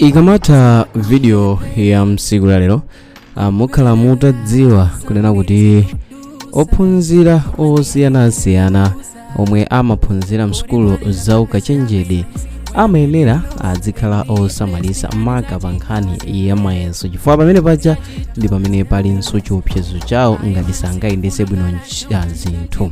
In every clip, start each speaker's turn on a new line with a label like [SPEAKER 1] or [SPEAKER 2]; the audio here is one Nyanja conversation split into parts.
[SPEAKER 1] Ikamata video ya msiku la lero mukhala mutadziwa kunena kuti ophunzira osiyanasiyana omwe amaphunzira msukulu za ukachenjede amayenera adzikhala osamalisa maka pa nkhani ya mayeso chifukwa pamene paja ndi pamene palinso chiopsezo chawo ngati sangayendese bwino zinthu.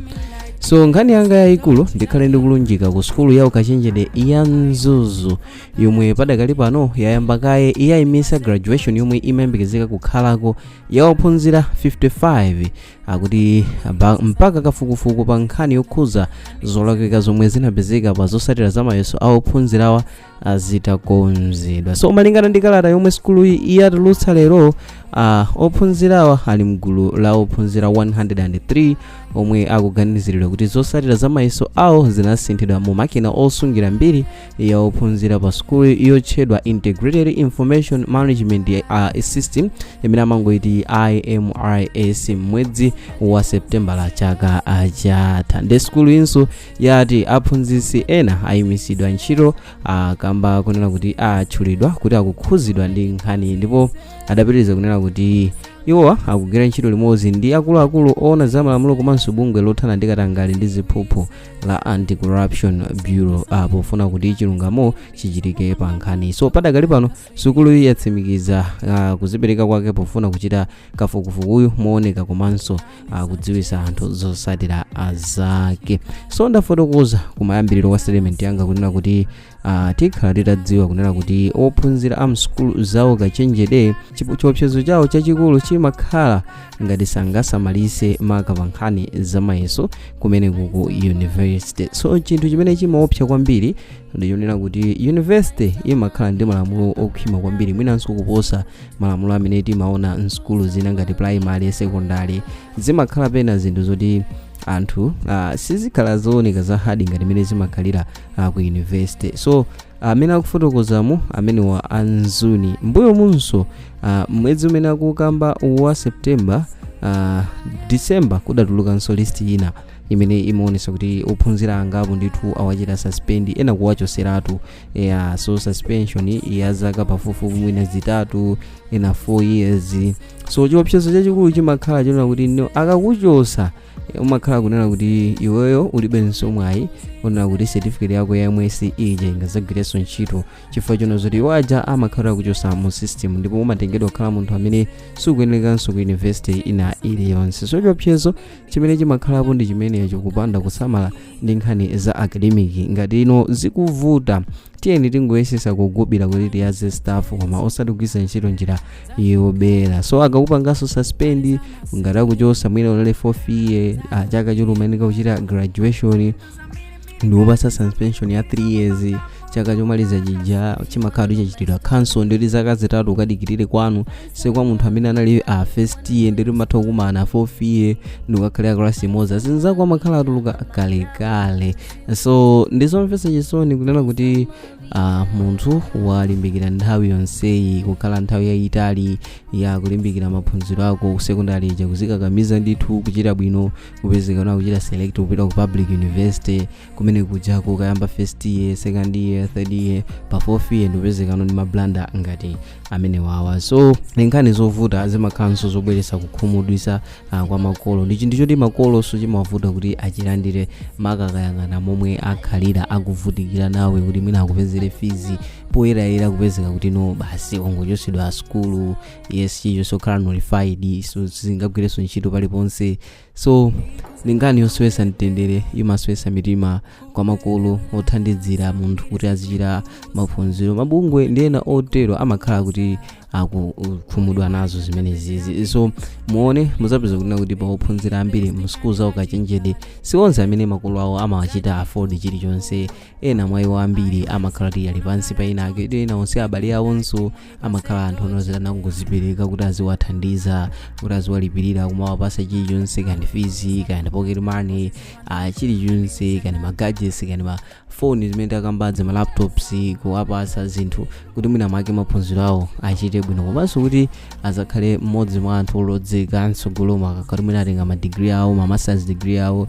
[SPEAKER 1] So nkhani yanga yayikulu ndikhale ndikulunjika ku sukulu ya ukachenjede ya Mzuzu yomwe padakali pano yayamba kaye Yaimisira graduation yomwe imayembekezeka kukhalako ya ophunzira 55 akuti mpaka kafukufuku pa nkhani yokhuza zolakwika zomwe zinapezeka pa zotsatira za mayeso a ophunzirawa zitakonzedwa. So malingana ndi kalata yomwe sukulu yatulutsa lero ophunzirawa ali mgulu la ophunzira 103 omwe akuganiziridwa kuti zotsatira za mayeso awo zinasinthidwa mu makina osungira mbiri ya ophunzira pa sukulu yotchedwa Integrated Information Management System imene amangoiti IMRS mwezi wa Septemba la chaka chatha. Ndi sukulu inso yati aphunzitsi ena ayimisidwa ntchito kamba kunena kuti atchulidwa kuti akukhuzidwa ndi nkhani ndipo adapitiriza kunena kuti iwowa akugwira ntchito limodzi ndi akuluakulu oona za malamulo komanso bungwe lothana ndi katangale ndi ziphuphu la Anti-Corruption Bureau pofuna kuti chilungamo chichitike pa nkhani. So padakali pano sukulu yatsimikiza kuzipereka kwake pofuna kuchita kafukufukuyu mooneka komanso kudziwisa anthu zotsatira zake. So ndafotokoza kumayambiriro kwa statement yanga kunena kuti tikhala titadziwa kunena kuti ophunzira amsukulu za ukachenjede chiopsezo chawo chachikulu chimakhala ngati sangasamalise maka pa nkhani za mayeso kumene ku university. So chinthu chimene chimaopsa kwambiri ndiyonena kuti university imakhala ndi malamulo okhwima kwambiri mwinanso kuposa malamulo amene timaona msukulu zina ngati primary, secondary zimakhala pena zinthu zoti anthu sizikhala zooneka za hadi ngati mene zimakhalira ku university. So amene akufotokozamo amene wa Mzuni mbuyo munso mwezi umene akukamba wa September December kudatulukanso list ina imene imaonesa kuti ophunzira angapo ndithu awachita suspend ena kuwachoseratu so suspension ya zaka pafupifupi mwina zitatu ena 4 years. So chiopsezo chachikulu chimakhala chonena kuti akakuchosa umakhala kunena kuti iweyo ulibenso mwayi kunena kuti certificate yako ya MS ije ingazagwirenso ntchito chifukwa chona zoti waja amakhala kuchosa mu system ndipo umatengedwa kukhala munthu amene sukuyenekanso ku university ina iliyonse. So chiopsezo chimene chimakhalapo ndi chimenecho kupanda kusamala ndi nkhani za academic ngati ino zikuvuta tiyeni tingoyesesa kugubira kuti tiyaze staff koma osati kugwisa ntchito njira yobera. So akakupanganso suspend ngati akuchosa mwina ulale 4 year chaka cholumanika kuchita graduation ndiwopasa suspension ya 3 years chaka chomaliza jija chimakhala chachitidwa cancel ndi zaka zitatu ukadikirire kwanu sekwa munthu amene anali first year ndi matha kumana 4 year ndikakhalira class imodzi zinzako amakhala atuluka kalekale. So ndizomvetsa chisoni kunena kuti munthu walimbikira nthawi yonseyi kukhala nthawi yayitali ya kulimbikira maphunziro ako secondary ija kuzikakamiza ndithu kuchita bwino kupezeka na kuchita select kupita ku public university kumene kujako kayamba first year, second year, third year pa 4th year ndipezeka ndi mablanda ngati amene wawa. So nkhani zovuta zimakhanso zobweresa kukhumudwisa kwa makolo ndi chinthu choti makolo so chimavuta kuti achilandire makakayangana momwe akhalira akuvutikira nawe kuti mwina akupezere fees poyerayera kupezeka kuti no basi ongochosedwa skulu yes chicho sokhala nullified so zingagwirenso ntchito paliponse. So ningani yoswesa mtendere imaswesa mitima kwa makolo othandizira munthu kuti azichita maphunziro mabungwe ndiyena otero amakhala kuti akukhumudwa nazo zimenezi. So muone muzapeza kunena kuti pa ophunzira ambiri mu skulu za ukachenjede sionse amene makolo awo amawachita afford chilichonse. Ena mwa iwo ambiri amakhala kuti ali pansi pa ina ake ena onse abale awonso amakhala anthu onozera nangozipereka kuti aziwathandiza kuti aziwalipirira kumawapasa chilichonse kani kandi fees kandi pocket money chilichonse kandi magadgets kandi ma phone zimene akambadze ma laptops kuwapasa zinthu kuti mwina mwake maphunziro awo achite bwino komanso kuti azakhale mmodzi mwa anthu olodzeka mtsogolo akakhala mwina atenga ma degree awo ma masters degree awo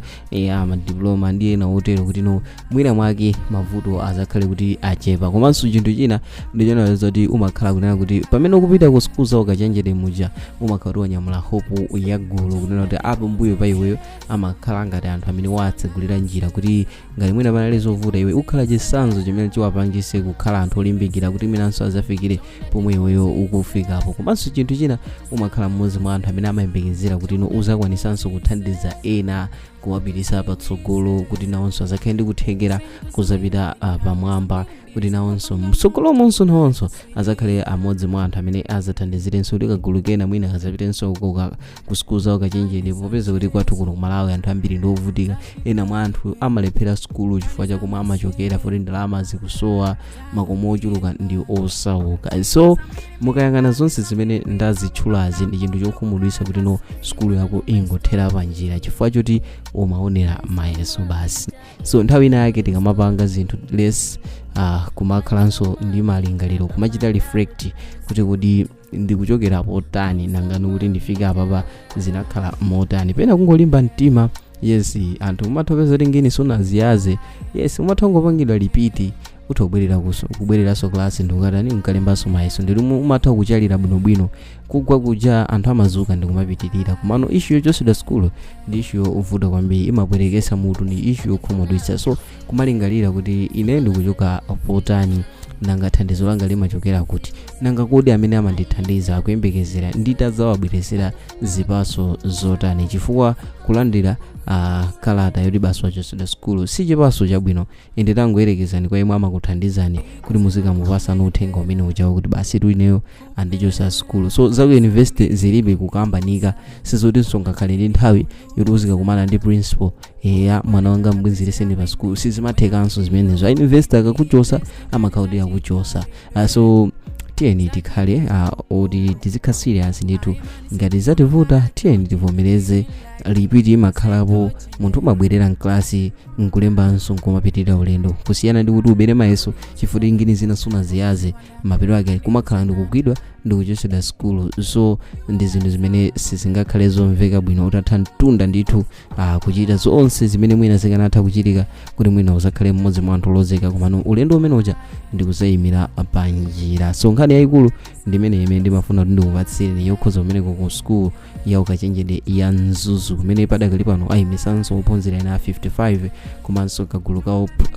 [SPEAKER 1] ma diploma ndi ena otero kuti mwina mwake mavuto azakhale kuti achepa. Komanso chinthu china ndichona zoti umakhala kunena kuti pamene ukupita ku school zawo kachenjere muja umakhala wanyamula hope ya gulu kunena kuti apo mbuyo pa iweyo amakhala ngati anthu amene watsegulira njira kuti ngati mwina panali zovuta iwe ukhala chisanzo chimene chiwapangise kukhala anthu olimbikira kuti mwinanso azafikire pomwe iweyo ukufikapo. Komanso chinthu china umakhala mmodzi mwa anthu amene amayembekezera kuti uzakwanisanso kuthandiza ena kuwapitisa patsogolo kuti nawonso azakhale ndi kuthekera kuzapita pamwamba kuti nawonso mtsogolomonso nawonso azakhale amodzi mwa anthu amene azathandizirenso kuti kagulu kena mwina azapitenso ku school zawo kachenjere popeza kuti kwathu kuno Malawi anthu ambiri ndovutika ena mwa anthu amalephera school chifukwa chakumwe amachokera foti ndalama zikusowa makomo ochuluka ndi osauka. So mukayang'ana zonse zimene ndazitchulazi ndi chinthu chokhumudwitsa kuti school yako ingothera panjira chifukwa choti umaonera mayeso basi. So nthawi ina yake tikamapanga zinthu less kumakhalanso ndi malingaliro kumachita reflect kuti ndikuchokera potani nangani kuti ndifike apapa zinakhala motani pena kungolimba mtima. Yes, anthu umathopeza kuti ngini sunaziyaze. Yes, umathongopangidwa repeat kubwereranso klasi ndikukatani nkalembanso mayeso ndi umatha kuchalira bwinobwino kugwa kuja anthu amazuka ndikumapitirira. Komano issue yochosedwa school ndi issue yovuta kwambiri imabwerekesa mutu ndi issue yokhumudwitsa. So kumalingalira kuti ine ndikuchoka potani nanga thandizo langa limachokera kuti nanga kodi amene amandithandiza akuyembekezera nditazawabweresera zipaso zotani chifukwa kulandira kalata yoti basi wachosedwa school si chipaso chabwino ende tangoyerekezani kwa imwe amakuthandizani kuti muzikamupasa uthenga umene uchawo kuti basi ineyo andichosa school. So za ku university zilibe kukambanika sizotinso ngakhale ndi nthawi yoti uzikakumana ndi principal mwana wanga mbwinzireseni pa school sizimathekanso zimenezo. University akakuchosa amakhautira kuchosa. So tiyeni tikhale oti tizikhala serious ndithu ngati zativuta tiyeni tivomereze repeat imakhalapo munthu umabwerera mklasi nkulembanso nkumapitirira ulendo kusiyana ndi kuti ubere mayeso chifukwa ngini zina sunaziyaze mapiro ake kumakhala ndikugwidwa ndikuchosedwa school. So ndi zinthu zimene sizingakhale zomveka bwino utatha mtunda ndithu kuchita zonse zimene mwina zikanatha kuchitika kuti mwina uzakhale mmodzi mwa anthu olozeka komano ulendo umene uja ndikuzayimira panjira. So nkhani yayikulu ndimene imene ndimafuna kuti ndikupatsireni yokhoza umene ku school ya ukachenjede ya Mzuzu kumene padakali pano ayimisanso ophunzira ena 55 komanso kagulu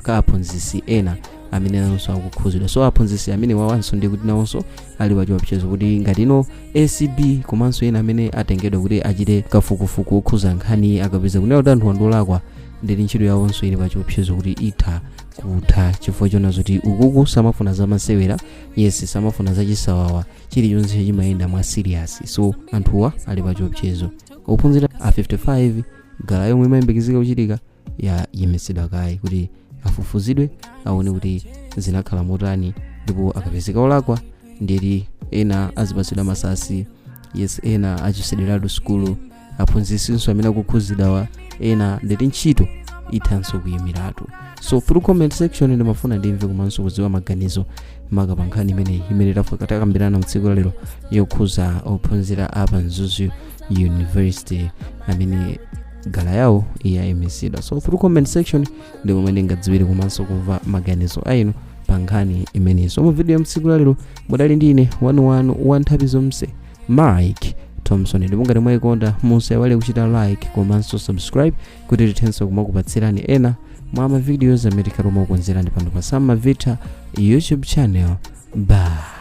[SPEAKER 1] ka aphunzitsi ena amene nawonso akukhuzidwa. So aphunzitsi amene wawanso ndi kuti nawonso ali pachiopsezo kuti ngati ACB komanso ena amene atengedwa kuti achite kafukufuku okhuza nkhani akapeza kunena kuti anthu andolakwa ndi ntchito yawonso ili pachiopsezo kuti itha kutha chifukwa chona zoti ukuku samafuna zamasewera. Yes, samafuna zachisawawa chilichonse chimayenda mwa serious. So anthuwa ali pachiopsezo ophunzira 55 gala yomwe imayembekezeka kuchitika yayimitsidwa kaye kuti afufuzidwe aone kuti zinakhala motani ndipo akapezeka olakwa ndiri ena azipatsidwa masasi. Yes, ena achisedweratu school aphunzitsinso amene akukhuzidwa ena ndiri ntchito ithanso kuyimiratu. So through comment section ndimafuna ndimve komanso kudziwa maganizo maka pankhani imene takambirana mtsiku lero yokhuza ophunzira apa Mzuzu University amene gala yawo Yaimisira. So through comment section ndimo mmene ngadziwire komanso kumva maganizo ainu pankhani imene. So mu video mtsiku lero mudali ndine 11 nthawi zonse Mike Thompson. Ndipo ngati mwayikonda musaiwale kuchita like komanso subscribe kuti tithenso kumakupatsirani ena mwa ma videos amene tikhale kukonzerani pano pa Sama Vita YouTube channel. Bye.